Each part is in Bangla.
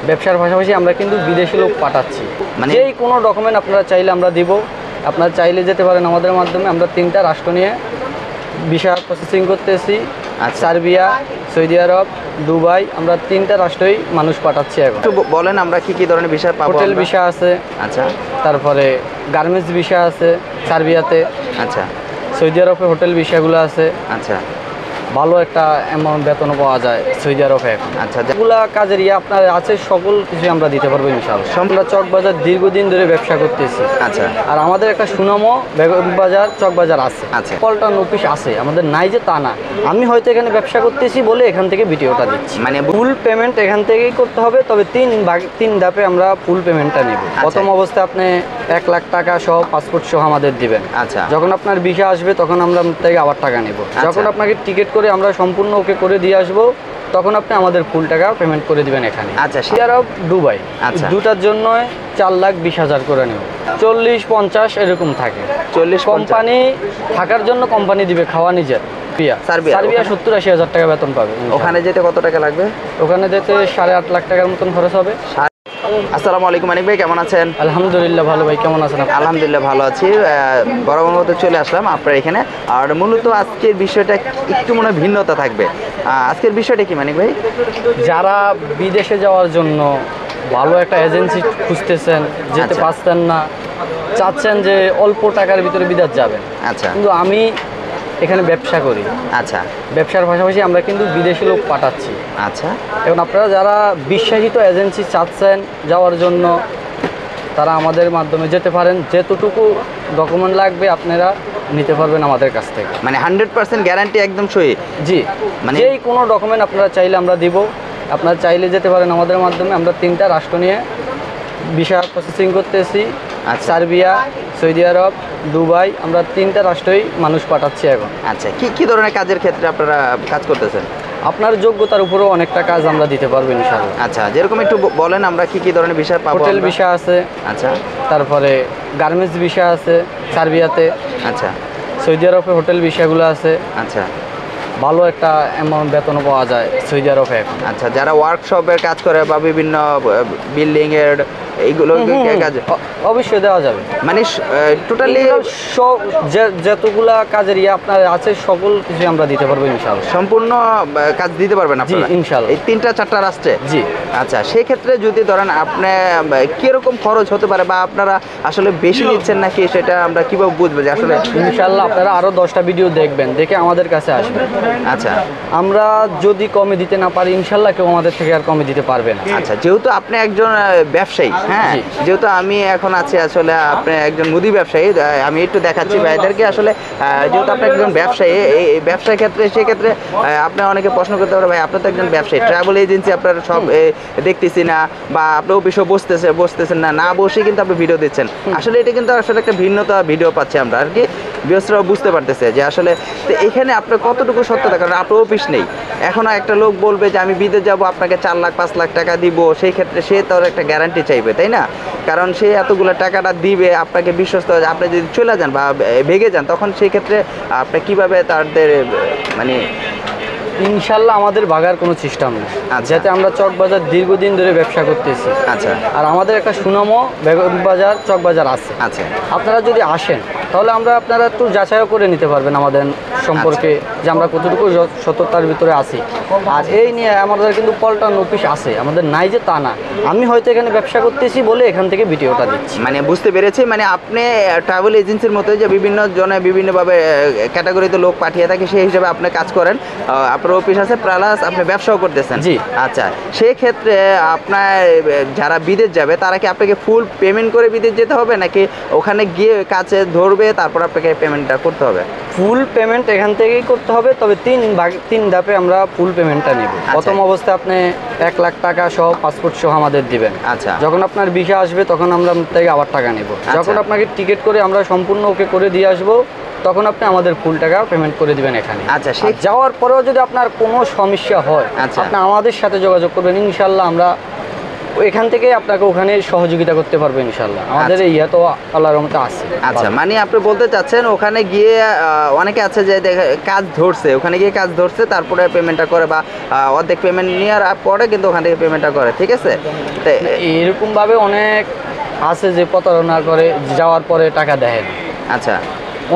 ব্যবসার পাশাপাশি আমরা কিন্তু বিদেশি লোক পাঠাচ্ছি, মানে যেই কোনো ডকুমেন্ট আপনারা চাইলে আমরা দিব। আপনারা চাইলে যেতে পারেন আমাদের মাধ্যমে। আমরা 3টা রাষ্ট্র নিয়ে ভিসা প্রসেসিং করতেছি। সার্বিয়া, সৌদি আরব, দুবাই, আমরা 3টা রাষ্ট্রই মানুষ পাঠাচ্ছি এখন। একটু বলেন আমরা কি কি ধরনের ভিসা পাবো? হোটেল ভিসা আছে, আচ্ছা, তারপরে গার্মেন্টস ভিসা আছে সার্বিয়াতে, আচ্ছা, সৌদি আরবে হোটেল ভিসাগুলো আছে। আচ্ছা, ভালো একটা অ্যামাউন্ট বেতনও পাওয়া যায় সৌদি আরবে এখন। আচ্ছা, যেগুলা কাজের আপনার আছে সকল কিছু আমরা দিতে পারবো ইনশাআল্লাহ। আমরা চকবাজার দীর্ঘদিন ধরে ব্যবসা করতেছি। আচ্ছা, আর আমাদের একটা সুনামও বেগম বাজার চকবাজার আছে। আচ্ছা, পল্টন অফিস আছে আমাদের, নাই যে তা না। আমি হয়তো এখানে ব্যবসা করতেছি বলে এখান থেকে ভিডিওটা দিচ্ছি। মানে ফুল পেমেন্ট এখান থেকেই করতে হবে, তবে 3 ধাপে আমরা ফুল পেমেন্টটা নেব। প্রথম অবস্থায় আপনি 1 লাখ টাকা সহ পাসপোর্ট সহ আমাদের দিবেন। আচ্ছা, যখন আপনার ভিসা আসবে তখন আমরা আপনার থেকে আবার টাকা নেব। যখন আপনাকে টিকিট করে আমরা সম্পূর্ণ ওকে করে দিয়ে আসবো তখন আপনি আমাদের ফুল টাকা পেমেন্ট করে দিবেন এখানে। আচ্ছা, সৌদি আরব, দুবাই, আচ্ছা, দুটার জন্য 4,20,000 করে নেব। 40-50 এরকম থাকে। 40 কোম্পানি থাকার জন্য কোম্পানি দিবে, খাওয়া নিজের। সার্বিয়া 70-80 হাজার টাকা বেতন পাবে। ওখানে যেতে কত টাকা লাগবে? ওখানে যেতে 8.5 লাখ টাকার মতন খরচ হবে। আসসালামু আলাইকুম মানিক ভাই, কেমন আছেন? আলহামদুলিল্লাহ ভালো ভাই, কেমন আছেন আপনি? আলহামদুলিল্লাহ ভালো আছি। বরাবর মতো চলে আসলাম আপনার এখানে। আর মূলত আজকের বিষয়টা একটু মনে হয় ভিন্নতা থাকবে। আজকের বিষয়টা কি মানিক ভাই? যারা বিদেশে যাওয়ার জন্য ভালো একটা এজেন্সি খুঁজতেছেন, যেতে পারছেন না, চাচ্ছেন যে অল্প টাকার ভিতরে বিদেশ যাবেন। আচ্ছা, কিন্তু আমি এখানে ব্যবসা করি। আচ্ছা, ব্যবসার পাশাপাশি আমরা কিন্তু বিদেশি লোক পাঠাচ্ছি। আচ্ছা, এখন আপনারা যারা বিশ্বাসিত এজেন্সি চাচ্ছেন যাওয়ার জন্য, তারা আমাদের মাধ্যমে যেতে পারেন। যেতটুকু ডকুমেন্ট লাগবে আপনারা নিতে পারবেন আমাদের কাছ থেকে। মানে 100% গ্যারান্টি একদম সহি? জি, মানে যেই কোনো ডকুমেন্ট আপনারা চাইলে আমরা দিব। আপনারা চাইলে যেতে পারেন আমাদের মাধ্যমে। আমরা 3টা রাষ্ট্র নিয়ে ভিসা প্রসেসিং করতেছি। সার্বিয়া, সৌদি আরব, দুবাই, আমরা 3টা রাষ্ট্রই মানুষ পাঠাচ্ছি এখন। আচ্ছা, কি কি ধরনের কাজের ক্ষেত্রে আপনারা কাজ করতেছেন? আপনার যোগ্যতার উপরেও অনেকটা কাজ আমরা দিতে পারবো ইনশাআল্লাহ। আচ্ছা, যেরকম একটু বলেন আমরা কি কি ধরনের ভিসা পাবো? হোটেল ভিসা আছে, আচ্ছা, তারপরে গার্মেন্টস ভিসা আছে সার্বিয়াতে, আচ্ছা, সৌদি আরবে হোটেল ভিসাগুলো আছে। আচ্ছা, ভালো একটা অ্যামাউন্ট বেতনও পাওয়া যায় সৌদি আরবে এখন। আচ্ছা, যারা ওয়ার্কশপের কাজ করে বা বিভিন্ন বিল্ডিং এর এইগুলো কাজ অবশ্যই দেওয়া যাবে। মানে টোটালি সব যতগুলা কাজের আপনার আছে সকল কিছু আমরা দিতে পারবো ইনশাআল্লাহ। সম্পূর্ণ কাজ দিতে পারবেন আপনারা ইনশাআল্লাহ এই 3টা-4টা রাষ্ট্রে? জি। আচ্ছা, সেই ক্ষেত্রে যদি ধরেন আপনি কিরকম খরচ হতে পারে বা আপনারা আসলে বেশি নিচ্ছেন নাকি, সেটা আমরা কিভাবে বুঝবো যে আসলে? ইনশাআল্লাহ আপনারা আরো 10টা ভিডিও দেখবেন, দেখে আমাদের কাছে আসবেন। আচ্ছা, আমরা যদি কমে দিতে না পারি ইনশাআল্লাহ কেউ আমাদের থেকে আর কমে দিতে পারবে না। আচ্ছা, যেহেতু আপনি একজন ব্যবসায়ী, হ্যাঁ, যেহেতু আমি এখন আছি আসলে আপনি একজন মুদি ব্যবসায়ী, আমি একটু দেখাচ্ছি ভাইদেরকে। আসলে যেহেতু আপনি একজন ব্যবসায়ী, এই ব্যবসার ক্ষেত্রে সেক্ষেত্রে আপনি অনেকে প্রশ্ন করতে পারে, ভাই আপনি তো একজন ব্যবসায়ী, ট্রাভেল এজেন্সি আপনার সব দেখতেছি না, বা আপনি অফিসে বসতেছেন না বসে কিন্তু আপনি ভিডিও দিচ্ছেন। আসলে এটা কিন্তু আসলে একটা ভিন্নতা ভিডিও পাচ্ছি আমরা আর কি। ব্যবসায়ীরাও বুঝতে পারতেছে যে আসলে তো এখানে আপনার কতটুকু সত্যতা, কারণ আপনার অফিস নেই। এখন একটা লোক বলবে যে আমি বিদেশ যাব, আপনাকে 4 লাখ 5 লাখ টাকা দিব, সেই ক্ষেত্রে সে তার একটা গ্যারান্টি চাইবে, তাই না? কারণ সে এতগুলো টাকাটা দিবে আপনাকে বিশ্বস্ত। আপনি যদি চলে যান বা ভেগে যান তখন সেই ক্ষেত্রে আপনি কিভাবে তাদের মানে? ইনশাআল্লাহ আমাদের ভাগার কোনো সিস্টেম নেই। যাতে আমরা চকবাজার দীর্ঘদিন ধরে ব্যবসা করতেছি। আচ্ছা, আর আমাদের একটা সুনামও বেগম বাজার চকবাজার আছে। আচ্ছা, আপনারা যদি আসেন তাহলে আপনারা একটু যাচাইও করে নিতে পারবেন আমাদের সম্পর্কে, যে আমরা কতটুকু সততার ভিতরে আছি। আর এই নিয়ে আমাদের কিন্তু পল্টন অফিস আছে আমাদের, নাই যে তা না। আমি হয়তো এখানে ব্যবসা করতেছি বলে এখান থেকে ভিডিওটা দিচ্ছি। মানে বুঝতে পেরেছি, মানে আপনি ট্রাভেল এজেন্সির মতো যে বিভিন্ন জনে বিভিন্নভাবে ক্যাটাগরিতে লোক পাঠিয়ে থাকে, সেই হিসাবে আপনি কাজ করেন। আপনার অফিস আছে প্লাস আপনি ব্যবসাও করতেছেন। জি। আচ্ছা, সেই ক্ষেত্রে আপনার যারা বিদেশ যাবে তারা কি আপনাকে ফুল পেমেন্ট করে বিদেশ যেতে হবে, নাকি ওখানে গিয়ে কাছে ধরবে তারপর আপনাকে পেমেন্টটা করতে হবে? ফুল পেমেন্ট এখান থেকেই করতে হবে, তবে 3 ধাপে আমরা ফুল পেমেন্টটা নেব। প্রথম অবস্থায় আপনি 1 লাখ টাকা সহ পাসপোর্ট সহ আমাদের দিবেন। আচ্ছা, যখন আপনার ভিসা আসবে তখন আমরা আপনার থেকে আবার টাকা নেব। যখন আপনাকে টিকিট করে আমরা সম্পূর্ণ ওকে করে দিয়ে আসবো তখন আপনি আমাদের ফুল টাকা পেমেন্ট করে দিবেন এখানে। আচ্ছা, সেই যাওয়ার পরেও যদি আপনার কোনো সমস্যা হয় আপনি আমাদের সাথে যোগাযোগ করবেন। ইনশাআল্লাহ আমরা এখান থেকে আপনাকে ওখানে সহযোগিতা করতে পারবে ইনশাল্লাহ। আমাদের এই ইয়া তো আল্লাহর রহমতে আছে। আচ্ছা, মানে আপনি বলতে চাচ্ছেন ওখানে গিয়ে অনেকে আছে যে কাজ ধরছে, ওখানে গিয়ে কাজ ধরছে তারপরে পেমেন্টটা করে, বা অর্ধেক পেমেন্ট নেওয়ার পরে কিন্তু ওখান থেকে পেমেন্টটা করে, ঠিক আছে? তো এরকমভাবে অনেক আছে যে প্রতারণা করে যাওয়ার পরে টাকা দেয় না। আচ্ছা,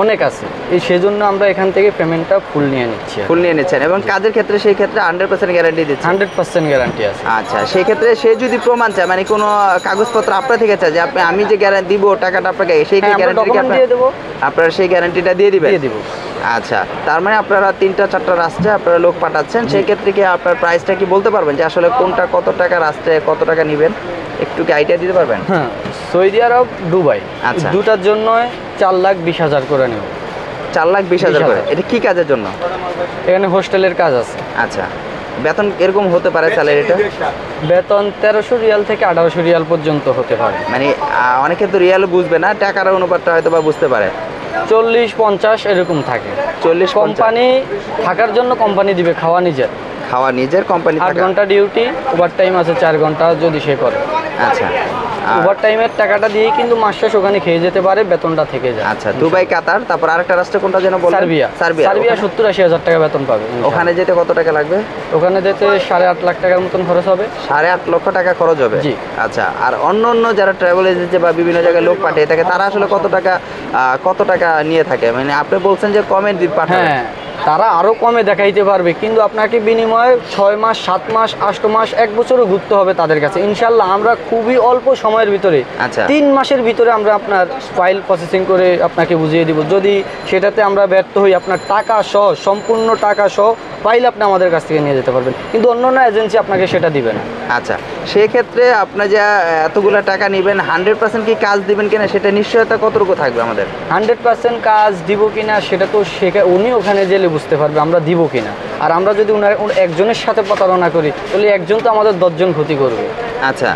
অনেক আছে, সেজন্য আমরা এখান থেকে পেমেন্টটা ফুল নিয়ে নিচ্ছি। ফুল নিয়ে নিচ্ছেন এবং কাজের ক্ষেত্রে সেই ক্ষেত্রে 100% গ্যারান্টি দিচ্ছেন? 100% গ্যারান্টি আছে। আচ্ছা, সেই ক্ষেত্রে সে যদি প্রমাণ চায়, মানে কোনো কাগজপত্র আপনার থেকে চায় যে আমি যে গ্যারান্টি দিব টাকাটা আপনাকে, সেই গ্যারান্টি দিয়ে দেবো, আপনারা সেই গ্যারান্টিটা দিয়ে দিবেন? দিয়ে দিব। আচ্ছা, তার মানে আপনারা 3-4টা রাষ্ট্রে আপনারা লোক পাঠাচ্ছেন, সেই ক্ষেত্রে কি আপনার প্রাইসটা কি বলতে পারবেন যে আসলে কোনটা কত টাকা, রাষ্ট্রে কত টাকা নেবেন, একটু কি আইডিয়া দিতে পারবেন? হ্যাঁ, সৌদি আরব, দুবাই, আচ্ছা, দুটার জন্য 4,20,000 করে নেব। 4,20,000 করে? এটা কি কাজের জন্য? এখানে হোস্টেলের কাজ আছে। আচ্ছা, বেতন এরকম হতে পারে স্যালারিটা? বেতন 1300 রিয়াল থেকে 1800 রিয়াল পর্যন্ত হতে পারে। মানে অনেকে তো রিয়াল বুঝবে না, টাকার অনুপাতটা হয়তো বা বুঝতে পারে। 40-50 এরকম থাকে। 40-50? কোম্পানি থাকার জন্য কোম্পানি দিবে, খাওয়া নিজের। খাওয়া নিজের, কোম্পানি 8 ঘন্টা ডিউটি, ওভার টাইম আছে 4 ঘন্টা যদি সে করে। আচ্ছা, ওভার টাইমের টাকাটা দিয়েই কিন্তু মাস শেষ ওখানে খেয়ে যেতে পারে, বেতনটা থেকে যায়। আচ্ছা, দুবাই, কাতার, তারপর আরেকটা রাষ্ট্র কোনটা যেন বললেন? সার্বিয়া। সার্বিয়া 70-80 হাজার টাকা বেতন পাবে। ওখানে যেতে কত টাকা লাগবে? ওখানে যেতে 8.5 লাখ টাকার মতন খরচ হবে। 8.5 লক্ষ টাকা খরচ হবে? জি। আচ্ছা, আর অন্য যারা ট্রাভেল এজেন্সি বা বিভিন্ন জায়গায় লোক পাঠিয়ে থাকে তারা আসলে কত টাকা নিয়ে থাকে? মানে আপনি বলছেন যে কমে পাঠায়। হ্যাঁ, তারা আরো কমে দেখাইতে পারবে, কিন্তু আপনাকে বিনিময়ে 6 মাস, 7 মাস, 8 মাস, 1 বছরও ঘুরতে হবে তাদের কাছে। ইনশাল্লাহ আমরা খুবই অল্প সময়ের ভিতরে, আচ্ছা, 3 মাসের ভিতরে আমরা আপনার ফাইল প্রসেসিং করে আপনাকে বুঝিয়ে দিব। যদি সেটাতে আমরা ব্যর্থ হই, আপনার টাকা সহ, সম্পূর্ণ টাকা সহ ফাইল আপনি আমাদের কাছ থেকে নিয়ে যেতে পারবেন, কিন্তু অন্য এজেন্সি আপনাকে সেটা দিবে না। আচ্ছা, সেক্ষেত্রে আপনি যে এতগুলো টাকা নেবেন 100% কি কাজ দিবেন কিনা সেটা নিশ্চয়তা কতটুকু থাকবে আমাদের? 100% কাজ দিব কিনা সেটা তো উনি ওখানে গেলে বুঝতে পারবে আমরা দিব কিনা। আর আমরা যদি একজনের সাথে প্রতারণা করি তাহলে একজন তো আমাদের 10 জন ক্ষতি করবে। আচ্ছা,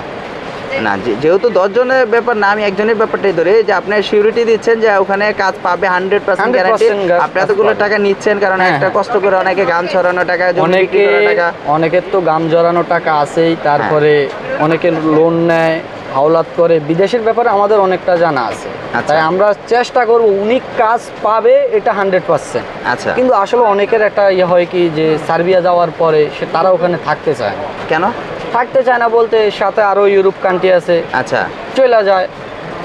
না যেহেতু 10 জনের ব্যাপার না, আমি একজনের ব্যাপারটাই ধরে যে আপনি সিউরিটি দিচ্ছেন যে ওখানে কাজ পাবে 100% গ্যারান্টি। আপনি এতগুলো টাকা নিচ্ছেন কারণ একটা কষ্ট করে অনেকে গাম ছড়ানো টাকা, অনেকের তো গাম জড়ানো টাকা আছেই, তারপরে অনেকে লোন নেয়, হাওলাত করে। বিদেশের ব্যাপারে আমাদের অনেকটা জানা আছে, তাই আমরা চেষ্টা করব উনি কাজ পাবে এটা 100%। আচ্ছা, কিন্তু আসলে অনেকের একটা ইয়ে হয় কি যে সার্বিয়া যাওয়ার পরে তারা ওখানে থাকতে চায় না। কেন থাকতে চায় না বলতে, সাথে আরো ইউরোপ কান্ট্রি আছে, আচ্ছা, চলে যায়,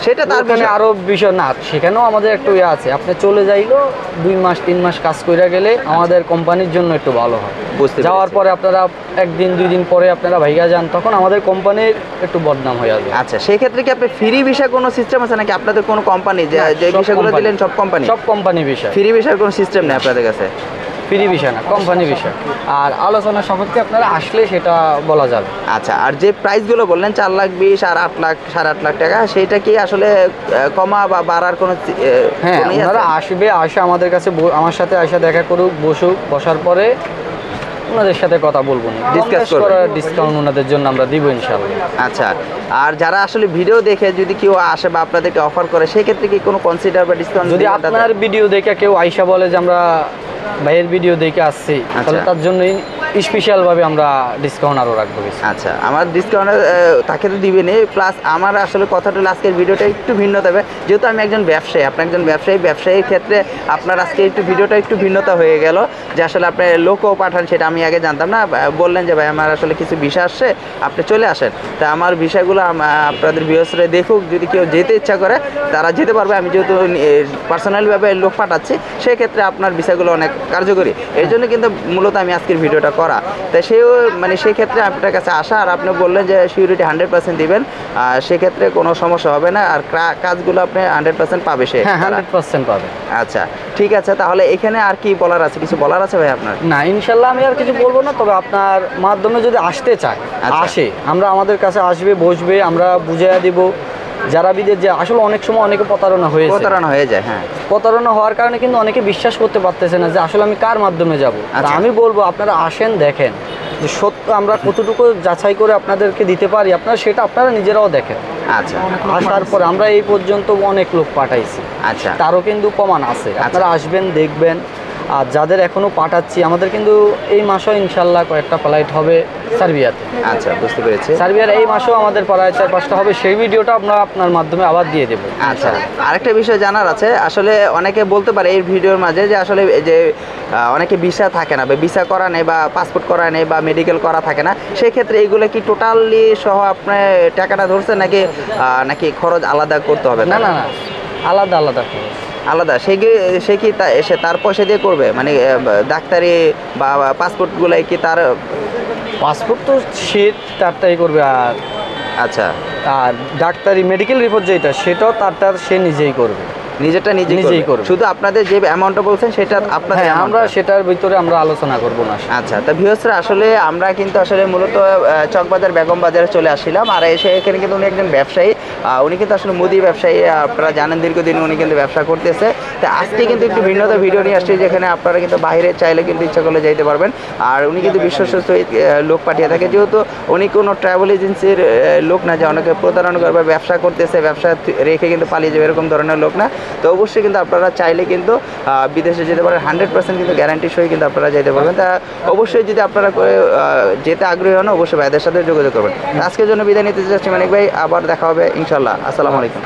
সেটা তার ওখানে আরো বিষয় না। সেখানেও আমাদের একটু ইয়ে আছে, আপনি চলে যাইলো 2 মাস 3 মাস কাজ করে গেলে আমাদের কোম্পানির জন্য একটু ভালো হয়। যাওয়ার পরে আপনারা 1 দিন 2 দিন পরে আপনারা ভাইগা যান, তখন আমাদের কোম্পানির একটু বদনাম হয়ে যাবে। আচ্ছা, সেই ক্ষেত্রে কি আপনি ফ্রি ভিসা কোনো সিস্টেম আছে নাকি আপনাদের কোনো কোম্পানি যে ভিসাগুলো দিলেন সব কোম্পানি ভিসা? ফ্রি ভিসার কোনো সিস্টেম নেই আপনাদের কাছে? ফ্রি ভিসা না, কোম্পানি ভিসা। আর আলোচনা সাপেক্ষে আপনারা আসলে সেটা বলা যাবে। আচ্ছা, আর যে প্রাইসগুলো বললেন 4,20,000 আর 8 লাখ, 8.5 লাখ টাকা, সেইটা কি আসলে কমা বা বাড়ার কোনো? হ্যাঁ, ওনারা আসবে, আমাদের কাছে আমার সাথে আসা দেখা করুক, বসার পরে ওনাদের সাথে কথা বলবো, ডিসকাস করার ডিসকাউন্ট ওনাদের জন্য আমরা দিব ইনশাআল্লাহ। আচ্ছা, আর যারা আসলে ভিডিও দেখে যদি কেউ আসে বা আপনাদেরকে অফার করে, সেই ক্ষেত্রে কি কোনো কনসিডার বা ডিসকাউন্ট? যদি আপনার ভিডিও দেখে কেউ আইসা বলে যে আমরা ভাইয়ের ভিডিও দেখে আসছি, তাহলে তার জন্যই স্পেশালভাবে আমরা ডিসকাউন্ট আরও রাখবো। আচ্ছা, আমার ডিসকাউন্ট তাকে তো দিবেনই, প্লাস আমার আসলে কথাটা আজকের ভিডিওটা একটু ভিন্ন হবে, যেহেতু আমি একজন ব্যবসায়ী, আপনি একজন ব্যবসায়ীর ক্ষেত্রে আপনার আজকে ভিডিওটা একটু ভিন্নতা হয়ে গেল যে আসলে আপনি লোকও পাঠান, সেটা আমি আগে জানতাম না। বললেন যে ভাই আমার আসলে কিছু বিষয় আসছে, আপনি চলে আসেন, তা আমার বিষয়গুলো আপনাদের ভিউয়ার্সরা দেখুক, যদি কেউ যেতে ইচ্ছা করে তারা যেতে পারবে। আমি যেহেতু পার্সোনালিভাবে লোক পাঠাচ্ছি, সেই ক্ষেত্রে আপনার বিষয়গুলো অনেক কার্যকরী, এর জন্য কিন্তু মূলত আমি আজকের ভিডিওটা করা। তাই সেই ক্ষেত্রে আপনার কাছে আসা, আর আপনি বললেন যে সিউরিটি 100% দিবেন, সেক্ষেত্রে কোনো সমস্যা হবে না, আর কাজগুলো আপনি 100% পাবে সে। 100% পাবে। আচ্ছা, ঠিক আছে, তাহলে এখানে আর কি বলার আছে? কিছু বলার আছে ভাই আপনার? না, ইনশাল্লাহ আমি আর কিছু বলবো না, তবে আপনার মাধ্যমে যদি আসতে চায় আসে, আমাদের কাছে আসবে, বসবে, আমরা বুঝিয়ে দিব। যারা বিদেশ যে আসলে অনেক সময় অনেকে প্রতারণা হয়ে যায়, হ্যাঁ, প্রতারণা হওয়ার কারণে কিন্তু অনেকে বিশ্বাস করতে পারতেছে না যে আসলে আমি কার মাধ্যমে যাব। আমি বলবো আপনারা আসেন, দেখেন যে সত্য আমরা কতটুকু যাচাই করে আপনাদেরকে দিতে পারি, আপনারা সেটা আপনারা নিজেরাও দেখেন। আচ্ছা, আসার পরে আমরা এই পর্যন্ত অনেক লোক পাঠাইছি, আচ্ছা, তারও কিন্তু প্রমাণ আছে। আপনারা আসবেন, দেখবেন, আর যাদের এখনও পাঠাচ্ছি, আমাদের কিন্তু এই মাসও ইনশাল্লাহ কয়েকটা ফ্লাইট হবে সার্বিয়াতে। আচ্ছা, বুঝতে পেরেছি। সার্বিয়ার এই মাসেও আমাদের প্রায় 4-5টা হবে, সেই ভিডিওটা আমরা আপনার মাধ্যমে আবার দিয়ে দেবো। আচ্ছা, আরেকটা বিষয় জানার আছে, আসলে অনেকে বলতে পারে এই ভিডিওর মাঝে যে আসলে যে অনেকে ভিসা থাকে না বা ভিসা করা নেই বা পাসপোর্ট করা নেই বা মেডিকেল করা থাকে না, সেই ক্ষেত্রে এইগুলো কি টোটালি সহ আপনি টাকাটা ধরছেন নাকি নাকি খরচ আলাদা করতে হবে? না না না, আলাদা আলাদা খরচ। আলাদা। সে কি সে তার পয়সা দিয়ে করবে, মানে ডাক্তারি বা পাসপোর্টগুলাই কি তার? পাসপোর্ট তো সে তারটাই করবে, আর আচ্ছা, আর ডাক্তারি মেডিকেল রিপোর্ট যেটা সেটাও তারটার সে নিজেই করবে, নিজেরটা নিজেই করবে। শুধু আপনাদের যে অ্যামাউন্টটা বলছেন সেটা আপনাদের, আমরা সেটার ভিতরে আমরা আলোচনা করব না। আচ্ছা, তা ভিউয়ার্সরা আসলে আমরা কিন্তু আসলে মূলত চকবাজার বেগম বাজারে চলে আসছিলাম, আর এসে এখানে কিন্তু উনি একজন ব্যবসায়ী, উনি কিন্তু আসলে মুদি ব্যবসায়ী, আপনারা জানেন দীর্ঘদিন উনি কিন্তু ব্যবসা করতেছে। তা আজকে কিন্তু একটু ভিন্নতা ভিডিও নিয়ে আসছি, যেখানে আপনারা কিন্তু বাইরে চাইলে কিন্তু ইচ্ছা করলে যাইতে পারবেন। আর উনি কিন্তু বিশ্বস্ত লোক পাঠিয়ে থাকে, যেহেতু উনি কোনো ট্রাভেল এজেন্সির লোক না যে অনেকে প্রতারণা করবে, ব্যবসা করতেছে, ব্যবসা রেখে কিন্তু পালিয়ে যাবে, এরকম ধরনের লোক না। তো অবশ্যই কিন্তু আপনারা চাইলে কিন্তু বিদেশে যেতে পারেন, 100% কিন্তু গ্যারান্টি সহ কিন্তু আপনারা যেতে পারবেন। তা অবশ্যই যদি আপনারা যেতে আগ্রহী হন, অবশ্যই ভাইদের সাথে যোগাযোগ করবেন। আজকের জন্য বিদায় নিতে চাচ্ছি মানিক ভাই, আবার দেখা হবে ইনশাল্লাহ। আসসালামু আলাইকুম।